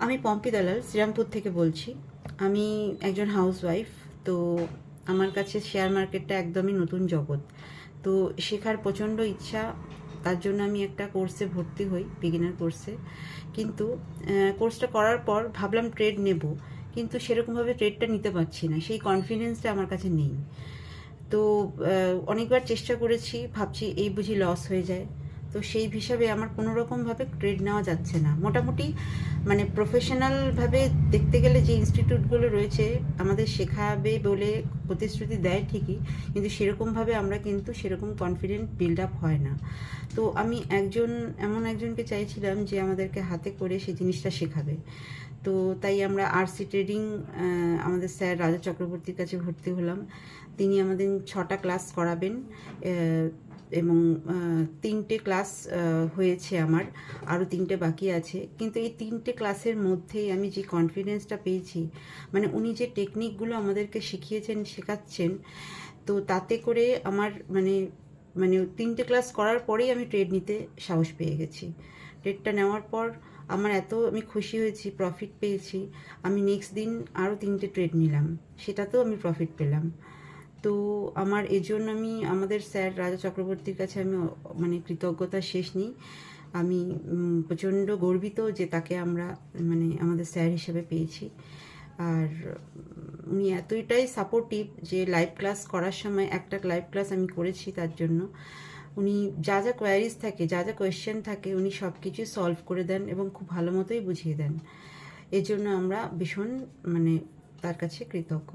আমি পম্পি দালাল শ্রীরামপুর থেকে বলছি। আমি একজন হাউসওয়াইফ। তো আমার কাছে শেয়ার মার্কেটটা একদমই নতুন জগৎ। তো শেখার প্রচণ্ড ইচ্ছা, তার জন্য আমি একটা কোর্সে ভর্তি হই, বিগিনার কোর্সে। কিন্তু কোর্সটা করার পর ভাবলাম ট্রেড নেব, কিন্তু সেরকমভাবে ট্রেডটা নিতে পারছি না, সেই কনফিডেন্সটা আমার কাছে নেই। তো অনেকবার চেষ্টা করেছি, ভাবছি এই বুঝি লস হয়ে যায়। তো সেই হিসাবে আমার কোনো রকমভাবে ট্রেড নেওয়া যাচ্ছে না। মোটামুটি মানে প্রফেশনালভাবে দেখতে গেলে যে ইনস্টিটিউটগুলো রয়েছে আমাদের শেখাবে বলে প্রতিশ্রুতি দেয় ঠিকই, কিন্তু সেরকমভাবে আমরা কিন্তু সেরকম কনফিডেন্ট বিল্ড আপ হয় না। তো আমি এমন একজনকে চাইছিলাম যে আমাদেরকে হাতে করে সেই জিনিসটা শেখাবে। তো তাই আমরা আরসি ট্রেডিং আমাদের স্যার রাজা চক্রবর্তীর কাছে ভর্তি হলাম। তিনি আমাদের 6টা ক্লাস করাবেন, এবং 3টে ক্লাস হয়েছে আমার, আরও 3টে বাকি আছে। কিন্তু এই 3টে ক্লাসের মধ্যেই আমি যে কনফিডেন্সটা পেয়েছি, মানে উনি যে টেকনিকগুলো আমাদেরকে শিখিয়েছেন, শেখাচ্ছেন, তো তাতে করে আমার মানে মানে 3টে ক্লাস করার পরেই আমি ট্রেড নিতে সাহস পেয়ে গেছি। ট্রেডটা নেওয়ার পর আমি খুশি হয়েছি, প্রফিট পেয়েছি। আমি নেক্সট দিন আরও 3টে ট্রেড নিলাম, সেটাতেও আমি প্রফিট পেলাম। তো আমার এজন্য আমি আমাদের স্যার রাজা চক্রবর্তীর কাছে আমি মানে কৃতজ্ঞতার শেষ নেই। আমি প্রচণ্ড গর্বিত যে তাকে আমরা মানে আমাদের স্যার হিসেবে পেয়েছি। আর উনি এতটাই সাপোর্টিভ যে লাইভ ক্লাস করার সময়, একটা লাইভ ক্লাস আমি করেছি তার জন্য, উনি যা যা কোয়ারিজ থাকে, যা যা কোয়েশ্চেন থাকে, উনি সব কিছু সলভ করে দেন এবং খুব ভালো মতোই বুঝিয়ে দেন। এজন্য আমরা ভীষণ মানে তার কাছে কৃতজ্ঞ।